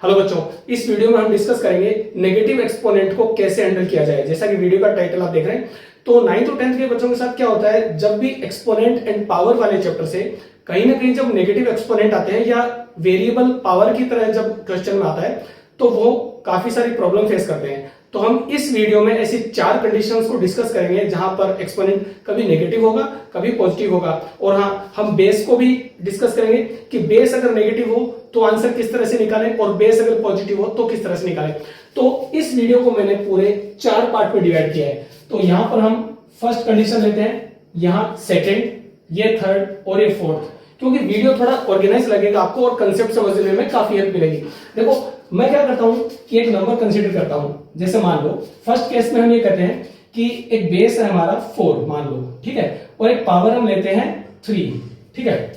Hello बच्चों, इस video में हम डिस्कस करेंगे नेगेटिव एक्सपोनेंट को कैसे हैंडल किया जाए। जैसा कि वीडियो का टाइटल आप देख रहे हैं, तो 9th और 10th के बच्चों के साथ क्या होता है, जब भी एक्सपोनेंट एंड पावर वाले चैप्टर से कहीं ना कहीं जब नेगेटिव एक्सपोनेंट आते हैं या वेरिएबल पावर की तरह जब क्वेश्चन में आता है तो वो काफी सारी प्रॉब्लम फेस करते हैं। तो हम इस वीडियो में ऐसी 4 कंडीशंस को डिस्कस करेंगे जहां पर एक्सपोनेंट कभी नेगेटिव होगा, कभी पॉजिटिव होगा। और हाँ, हम बेस को भी डिस्कस करेंगे कि बेस अगर नेगेटिव हो तो आंसर किस तरह से निकालें और बेस अगर पॉजिटिव हो तो किस तरह से निकालें। तो इस वीडियो को मैंने पूरे 4 पार्ट में डिवाइड किया है। तो यहां पर हम फर्स्ट कंडीशन लेते हैं, यहां सेकेंड, ये थर्ड और ये फोर्थ, क्योंकि वीडियो थोड़ा ऑर्गेनाइज लगेगा आपको और कंसेप्ट समझने में काफी हेल्प मिलेगी। देखो, मैं क्या करता हूं कि एक नंबर कंसीडर करता हूं। जैसे मान लो फर्स्ट केस में हम ये कहते हैं कि एक बेस है हमारा 4 मान लो, ठीक है, और एक पावर हम लेते हैं 3, ठीक है।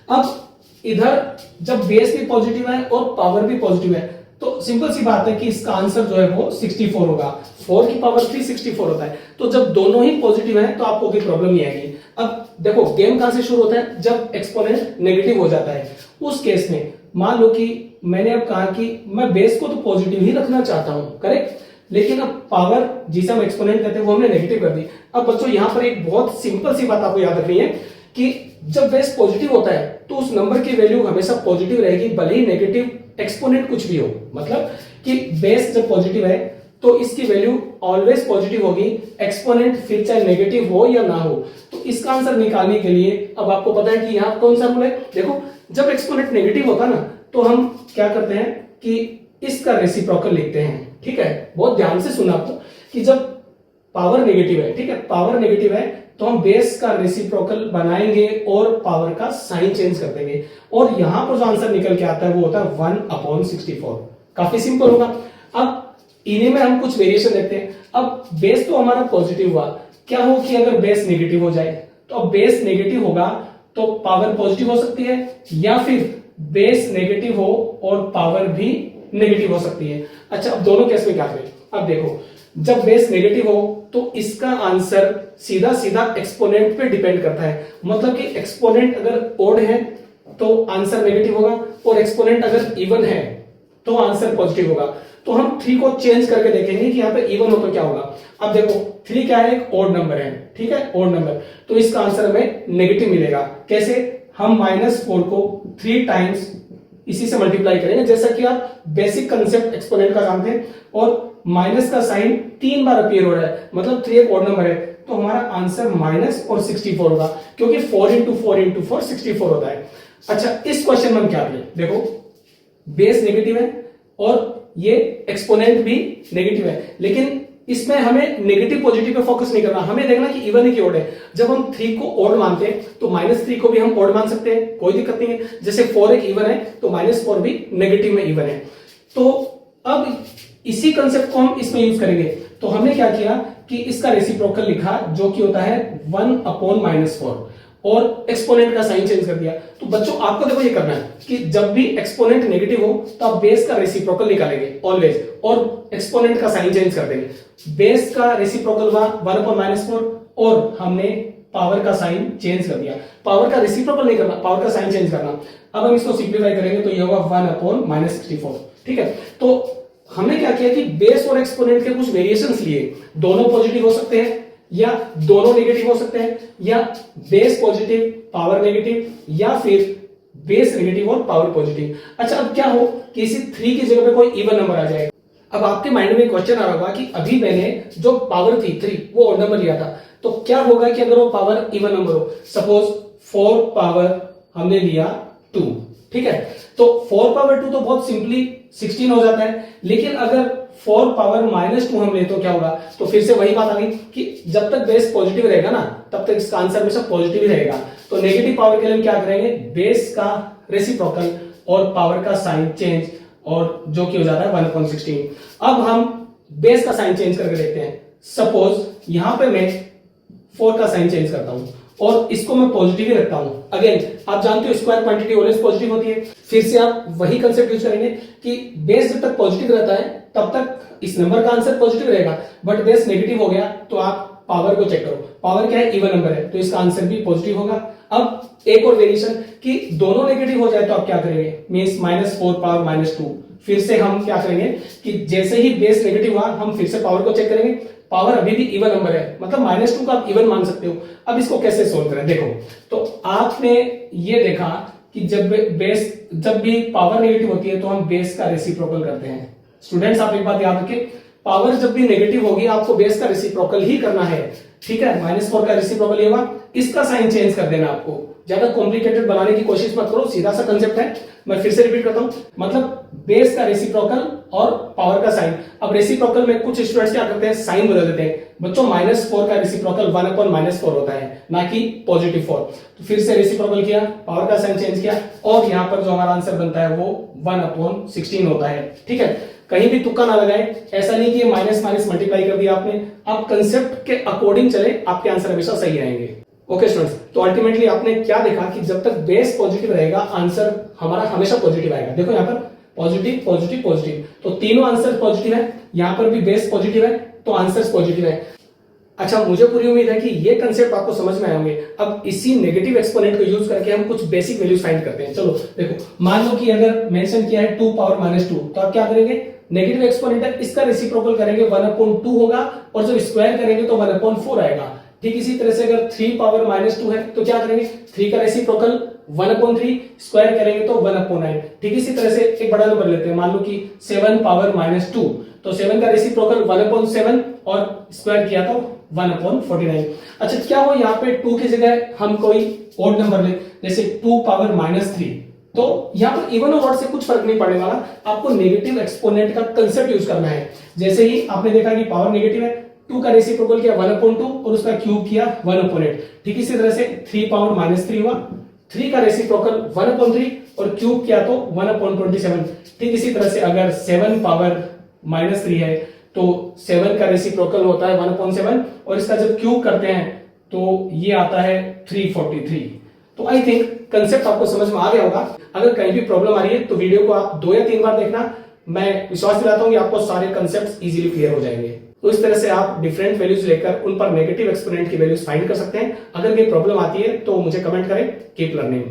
अब इधर जब बेस भी पॉजिटिव है और पावर भी पॉजिटिव है तो सिंपल सी बात है कि इसका आंसर जो है वो 64 होगा। 4 की पावर 3 64 होता है। तो जब दोनों ही पॉजिटिव है तो आपको कोई प्रॉब्लम नहीं आएगी। अब देखो, गेम कहां से शुरू होता है, जब एक्सपोनेंट नेगेटिव हो जाता है। उस केस में मान लो कि मैंने अब कहा कि मैं बेस को तो पॉजिटिव ही रखना चाहता हूं, करेक्ट, लेकिन अब पावर जिसे हम एक्सपोनेंट कहते हैं वो हमने नेगेटिव कर दी। अब बच्चों यहां पर एक बहुत सिंपल सी बात आपको याद रखनी है कि जब बेस पॉजिटिव होता है तो उस नंबर की वैल्यू हमेशा पॉजिटिव रहेगी, भले ही नेगेटिव एक्सपोनेंट कुछ भी हो। मतलब कि बेस जब पॉजिटिव है तो इसकी वैल्यू ऑलवेज पॉजिटिव होगी, एक्सपोनेंट फिर चाहे नेगेटिव हो या ना हो। तो इसका आंसर निकालने के लिए अब आपको पता है कि यहां कौन सा रूल है। देखो, जब एक्सपोनेंट नेगेटिव होता है ना तो हम क्या करते हैं कि इसका रेसिप्रोकल लिखते हैं, ठीक है। बहुत ध्यान से सुना आपको कि जब पावर नेगेटिव है, ठीक है, पावर नेगेटिव है तो हम बेस का रेसिप्रोकल बनाएंगे और पावर का साइन चेंज कर देंगे और यहां पर जो आंसर निकल के आता है वो होता है 1/64। काफी सिंपल होगा। अब इन्हीं में हम कुछ वेरिएशन देखते हैं। अब बेस तो हमारा पॉजिटिव हुआ, क्या हो कि अगर बेस नेगेटिव हो जाए तो अब बेस नेगेटिव होगा तो पावर पॉजिटिव हो सकती है, या फिर बेस नेगेटिव हो और पावर भी नेगेटिव हो सकती है। अच्छा, अब दोनों केस में क्या करें। अब देखो, जब बेस नेगेटिव हो तो इसका आंसर सीधा सीधा एक्सपोनेंट पे डिपेंड करता है। मतलब कि एक्सपोनेंट अगर ओड है तो आंसर नेगेटिव होगा और एक्सपोनेंट अगर इवन है तो आंसर पॉजिटिव होगा। तो हम 3 को चेंज करके देखेंगे कि यहां पे इवन हो तो क्या होगा। अब देखो, 3 क्या है, एक ओड नंबर है, ठीक है, ओड नंबर, तो इसका आंसर हमें नेगेटिव मिलेगा। कैसे, हम -4 को 3 टाइम्स इसी से मल्टीप्लाई करेंगे, जैसा कि आप बेसिक कंसेप्ट एक्सपोनेंट का जानते हैं। और माइनस का साइन 3 बार अपीयर हो रहा है, मतलब 3 एक ओड नंबर है, तो हमारा आंसर माइनस और 64 होगा, क्योंकि 4 × 4 × 4 64 होता है। अच्छा, इस क्वेश्चन में हम क्या करें, देखो बेस नेगेटिव है और ये एक्सपोनेंट भी नेगेटिव है, लेकिन इसमें हमें नेगेटिव पॉजिटिव पे फोकस नहीं करना, हमें देखना कि इवन है कि ओड है। जब हम 3 को ओड मानते हैं तो -3 को भी हम ओड मान सकते हैं, कोई दिक्कत नहीं है। जैसे 4 एक इवन है तो -4 भी नेगेटिव में इवन है। तो अब इसी कंसेप्ट को हम इसमें यूज करेंगे। तो हमने क्या किया कि इसका रेसिप्रोकल लिखा, जो कि होता है 1/-4, और एक्सपोनेंट का साइन चेंज कर दिया। तो बच्चों आपको देखो ये करना है कि जब भी एक्सपोनेंट नेगेटिव हो तो आप बेस का रेसिप्रोकल निकालेंगे ऑलवेज, और एक्सपोनेंट का साइन चेंज कर देंगे। बेस का रेसिप्रोकल हुआ 1/-4 और हमने पावर का साइन चेंज कर दिया। पावर का रेसिप्रोकल नहीं करना, पावर का साइन चेंज करना। अब हम इसको सिंप्लीफाई करेंगे तो ये होगा 1/-64, ठीक है। तो हमने क्या किया कि बेस और एक्सपोनेंट के कुछ वेरिएशंस लिए, दोनों पॉजिटिव हो सकते हैं या दोनों नेगेटिव हो सकते हैं, या बेस पॉजिटिव पावर नेगेटिव, या फिर बेस नेगेटिव और पावर पॉजिटिव। अच्छा, अब क्या हो कि इसी 3 की जगह पे कोई इवन नंबर आ जाए। अब आपके माइंड में क्वेश्चन आ रहा होगा कि अभी मैंने जो पावर थी 3 वो ऑड नंबर लिया था, तो क्या होगा कि अगर वो पावर इवन नंबर हो। सपोज 4 पावर हमने लिया 2, ठीक है, तो 4 पावर 2 तो बहुत सिंपली 16 हो जाता है। लेकिन अगर 4 पावर -2 हम ले तो क्या होगा, तो फिर से वही बात आ गई कि जब तक बेस पॉजिटिव रहेगा ना तब तक इसका आंसर हमेशा पॉजिटिव ही रहेगा। तो नेगेटिव पावर के लिए हम क्या करेंगे, बेस का रेसिप्रोकल और पावर का साइन चेंज, और जो कि हो जाता है 1/16। अब हम बेस का साइन चेंज करके देखते हैं। सपोज यहां पे मैं 4 का साइन चेंज करता हूं और इसको मैं पॉजिटिव ही रखता हूं। अगेन आप जानते हो स्क्वायर क्वांटिटी ऑलवेज पॉजिटिव होती है। फिर से आप वही कंसेप्ट यूज करेंगे कि बेस जब तक पॉजिटिव रहता है तब तक इस नंबर का आंसर पॉजिटिव रहेगा, बट बेस नेगेटिव हो गया तो आप पावर को चेक करो। पावर क्या है, इवन नंबर है, तो इसका आंसर भी पॉजिटिव होगा। अब एक और वेरिएशन कि दोनों नेगेटिव हो जाए तो आप क्या करेंगे, मींस -4 पावर -2। फिर से हम क्या करेंगे कि जैसे ही बेस नेगेटिव हुआ हम फिर से पावर को चेक करेंगे, पावर अभी भी इवन नंबर है, मतलब -2 का आप इवन मान सकते हो। अब इसको कैसे सोल्व करें, देखो तो आपने ये देखा कि जब भी पावर नेगेटिव होती है तो हम बेस का रेसिप्रोकल करते हैं। स्टूडेंट्स आप एक बात याद रखें, पावर जब भी नेगेटिव होगी आपको बेस का रेसिप्रोकल ही करना है, ठीक है। -4 का रेसिप्रोकल ये हुआ, इसका साइन चेंज कर देना आपको, ज्यादा कॉम्प्लिकेटेड बनाने की कोशिश मत करो, सीधा सा कंसेप्ट है। मैं फिर से रिपीट करता हूं, मतलब बेस का रेसिप्रोकल और पावर का साइन। अब रेसिप्रोकल में कुछ स्टूडेंट्स क्या करते हैं, साइन बदल देते हैं। बच्चों -4 का रेसिप्रोकल 1/-4 होता है, ना कि +4। तो फिर से रेसिप्रोकल किया, पावर का साइन चेंज किया, और यहां पर जो हमारा आंसर बनता है वो 1/16 होता है, ठीक है। कहीं भी तुक्का ना लगाए, ऐसा नहीं कि माइनस माइनस मल्टीप्लाई कर दिया आपने, आप कंसेप्ट के अकॉर्डिंग चले, आपके आंसर हमेशा सही आएंगे। ओके स्टूडेंट्स, तो अल्टीमेटली आपने क्या देखा कि जब तक बेस पॉजिटिव रहेगा आंसर हमारा हमेशा पॉजिटिव आएगा। देखो यहां पर पॉजिटिव पॉजिटिव पॉजिटिव, तो तीनों आंसर पॉजिटिव है, यहां पर भी बेस पॉजिटिव है तो आंसर पॉजिटिव है। अच्छा, मुझे पूरी उम्मीद है कि ये कंसेप्ट आपको समझ में आएंगे। अब इसी नेगेटिव एक्सपोनेंट को यूज करके हम कुछ बेसिक वैल्यूज फाइंड करते हैं। चलो देखो, मान लो कि अगर मेंशन किया है 2 पावर -2, तो आप क्या करेंगे, नेगेटिव एक्सपोनेंट है, इसका रेसिप्रोकल करेंगे 1/2 होगा, और जब स्क्वायर करेंगे तो 1/4 आएगा। ठीक इसी तरह से अगर 3 पावर -2 है तो क्या करेंगे, 3 का रेसिप्रोकल 1/3, स्क्वायर करेंगे तो 1/9। ठीक इसी तरह से एक बड़ा नंबर लेते हैं, मान लो कि 7 पावर -2, तो 7 का रेसिप्रोकल 1/7 और स्क्वायर किया तो 1/49। अच्छा, क्या हो यहाँ पे 2 की जगह हम कोई ओड नंबर ले, जैसे 2 पावर -3, तो यहाँ पर इवन और ऑड से कुछ फर्क नहीं पड़ने वाला, आपको नेगेटिव एक्सपोनेंट का कंसेप्ट यूज करना है। जैसे ही आपने देखा कि पावर नेगेटिव है, 2 का रेसिप्रोकल किया 1/2 और उसका क्यूब किया 1/8। ठीक इसी तरह से 3 पावर -3 हुआ, 3 का रेसिप्रोकल 1/3 और क्यूब किया तो 1/27। ठीक इसी तरह से अगर 7 पावर -3 है तो 7 का रेसिप्रोकल होता है 1/7 और इसका जब क्यूब करते हैं तो ये आता है 343। तो आई थिंक कंसेप्ट आपको समझ में आ गया होगा। अगर कहीं भी प्रॉब्लम आ रही है तो वीडियो को आप 2 या 3 बार देखना, मैं विश्वास दिलाता हूं कि आपको सारे कंसेप्ट इजीली क्लियर हो जाएंगे। तो इस तरह से आप डिफरेंट वैल्यूज लेकर उन पर नेगेटिव एक्सपोनेंट की वैल्यूज फाइंड कर सकते हैं। अगर कोई प्रॉब्लम आती है तो मुझे कमेंट करें। Keep learning.